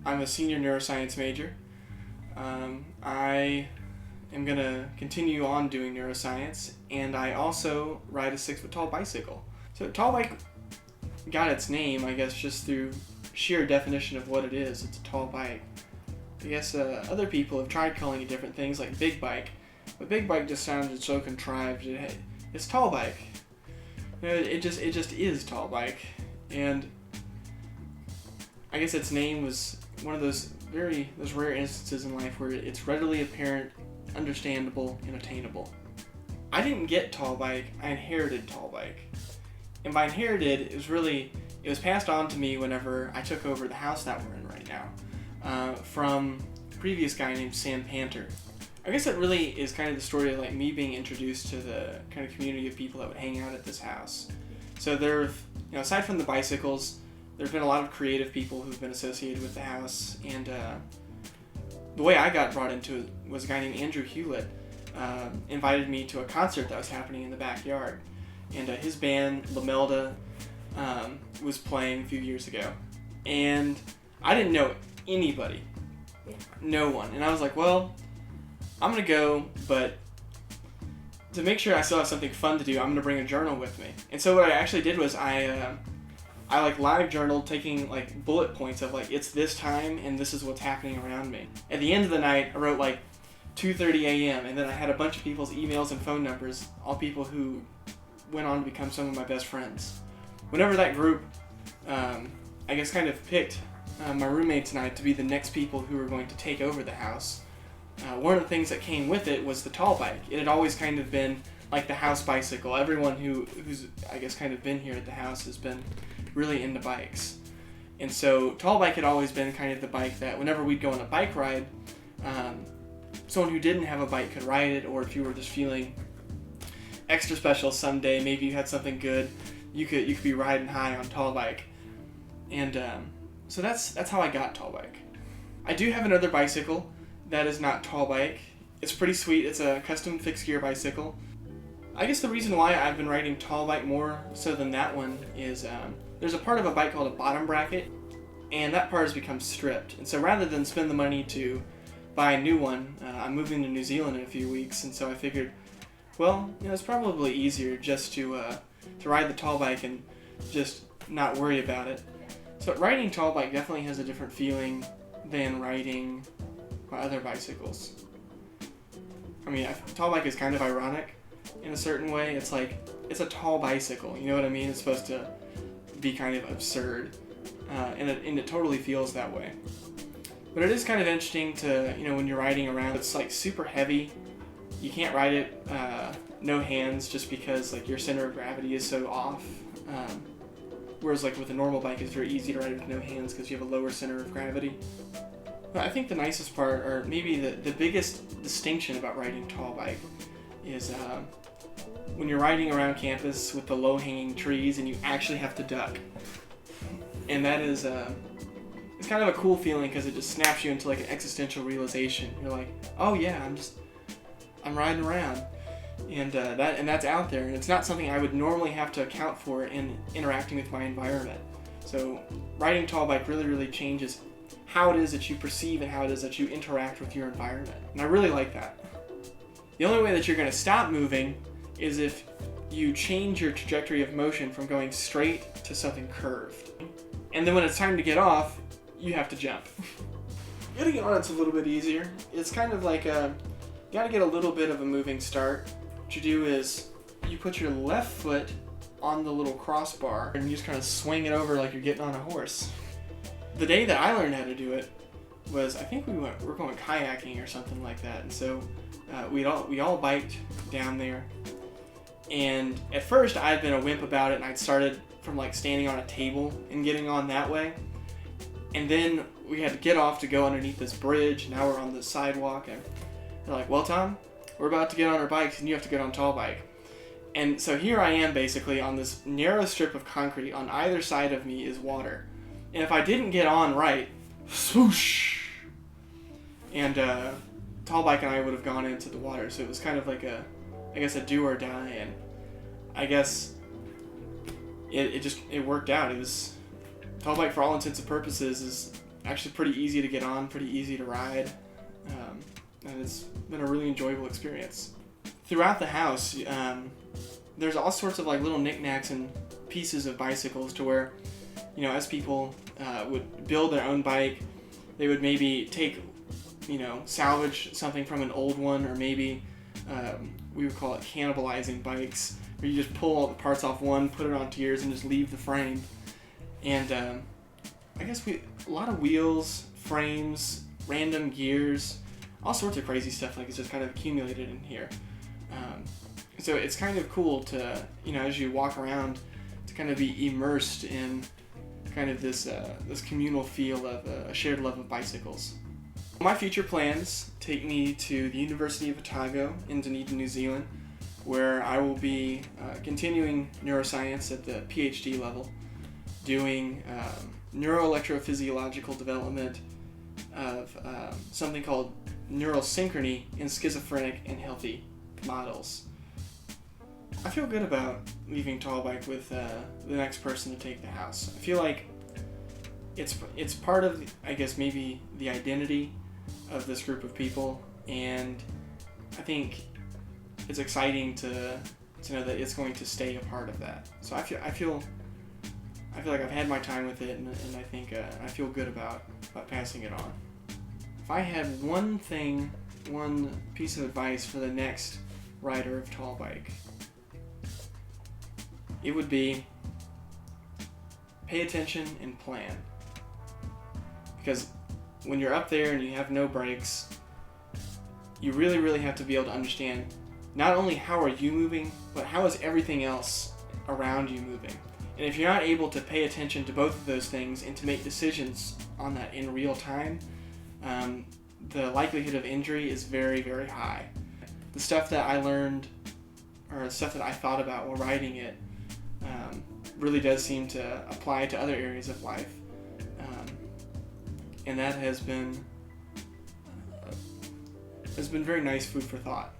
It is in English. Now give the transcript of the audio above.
I'm a senior neuroscience major. I am going to continue on doing neuroscience, and I also ride a 6-foot tall bicycle. So tall bike got its name, I guess, just through sheer definition of what it is. It's a tall bike. I guess other people have tried calling it different things like big bike, but big bike just sounded so contrived. It's tall bike. It just is tall bike, and I guess its name was one of those rare instances in life where it's readily apparent, understandable, and attainable. I didn't get tall bike, I inherited tall bike. And by inherited, it was passed on to me whenever I took over the house that we're in right now, from a previous guy named Sam Panter. I guess that really is kind of the story of like me being introduced to the kind of community of people that would hang out at this house. So aside from the bicycles, there have been a lot of creative people who've been associated with the house, and the way I got brought into it was a guy named Andrew Hewlett invited me to a concert that was happening in the backyard, and his band Lamelda was playing a few years ago, and I didn't know anybody, no one, and I was like, well, I'm gonna go, but to make sure I still have something fun to do, I'm gonna bring a journal with me. And so what I actually did was I like live journaled, taking like bullet points of like, it's this time and this is what's happening around me. At the end of the night, I wrote like 2:30 a.m. and then I had a bunch of people's emails and phone numbers, all people who went on to become some of my best friends. Whenever that group, I guess, kind of picked my roommates and I to be the next people who were going to take over the house, one of the things that came with it was the tall bike. It had always kind of been like the house bicycle. Everyone who's I guess kind of been here at the house has been really into bikes. And so tall bike had always been kind of the bike that whenever we'd go on a bike ride, someone who didn't have a bike could ride it, or if you were just feeling extra special someday, maybe you had something good, you could be riding high on tall bike. And so that's how I got tall bike. I do have another bicycle that is not tall bike. It's pretty sweet. It's a custom fixed gear bicycle. I guess the reason why I've been riding tall bike more so than that one is there's a part of a bike called a bottom bracket, and that part has become stripped. And so rather than spend the money to buy a new one, I'm moving to New Zealand in a few weeks, and so I figured, well, it's probably easier just to ride the tall bike and just not worry about it. So riding tall bike definitely has a different feeling than riding my other bicycles. I mean, tall bike is kind of ironic in a certain way. It's like, it's a tall bicycle, you know what I mean? It's supposed to be kind of absurd, and it totally feels that way. But it is kind of interesting to, when you're riding around, it's like super heavy. You can't ride it no hands just because like your center of gravity is so off. Whereas like with a normal bike, it's very easy to ride it with no hands because you have a lower center of gravity. But I think the nicest part, or maybe the biggest distinction about riding tall bike is when you're riding around campus with the low-hanging trees and you actually have to duck. And that is, it's kind of a cool feeling because it just snaps you into like an existential realization. You're like, oh yeah, I'm riding around. And that's out there, and it's not something I would normally have to account for in interacting with my environment. So riding tall bike really changes how it is that you perceive and how it is that you interact with your environment. And I really like that. The only way that you're going to stop moving is if you change your trajectory of motion from going straight to something curved. And then when it's time to get off, you have to jump. Getting on it's a little bit easier. It's kind of like you gotta get a little bit of a moving start. What you do is you put your left foot on the little crossbar and you just kind of swing it over like you're getting on a horse. The day that I learned how to do it was, I think we were going kayaking or something like that, and so we all biked down there. And at first I'd been a wimp about it, and I'd started from like standing on a table and getting on that way. And then we had to get off to go underneath this bridge. Now we're on the sidewalk, and they're like, well, Tom, we're about to get on our bikes and you have to get on tall bike. And so here I am basically on this narrow strip of concrete. On either side of me is water. And if I didn't get on right, swoosh, and tall bike and I would have gone into the water. So it was kind of like a do or die. And I guess it worked out. It was, tall bike for all intents and purposes is actually pretty easy to get on, pretty easy to ride, and it's been a really enjoyable experience. Throughout the house, there's all sorts of like little knickknacks and pieces of bicycles to where, as people would build their own bike, they would maybe take, salvage something from an old one, or maybe we would call it cannibalizing bikes, where you just pull all the parts off one, put it onto yours, and just leave the frame. And I guess a lot of wheels, frames, random gears, all sorts of crazy stuff like it's just kind of accumulated in here. So it's kind of cool to, as you walk around, to kind of be immersed in kind of this communal feel of a shared love of bicycles. My future plans take me to the University of Otago in Dunedin, New Zealand, where I will be continuing neuroscience at the PhD level, doing neuroelectrophysiological development of something called neural synchrony in schizophrenic and healthy models. I feel good about leaving Tallbike with the next person to take the house. I feel like it's part of, I guess, maybe the identity of this group of people, and I think it's exciting to know that it's going to stay a part of that. So I feel like I've had my time with it, and I think I feel good about passing it on. If I had one piece of advice for the next rider of Tallbike, it would be pay attention and plan. Because when you're up there and you have no brakes, you really, really have to be able to understand not only how are you moving, but how is everything else around you moving. And if you're not able to pay attention to both of those things and to make decisions on that in real time, the likelihood of injury is very, very high. The stuff that I learned, or the stuff that I thought about while riding it, really does seem to apply to other areas of life. And that has been very nice food for thought.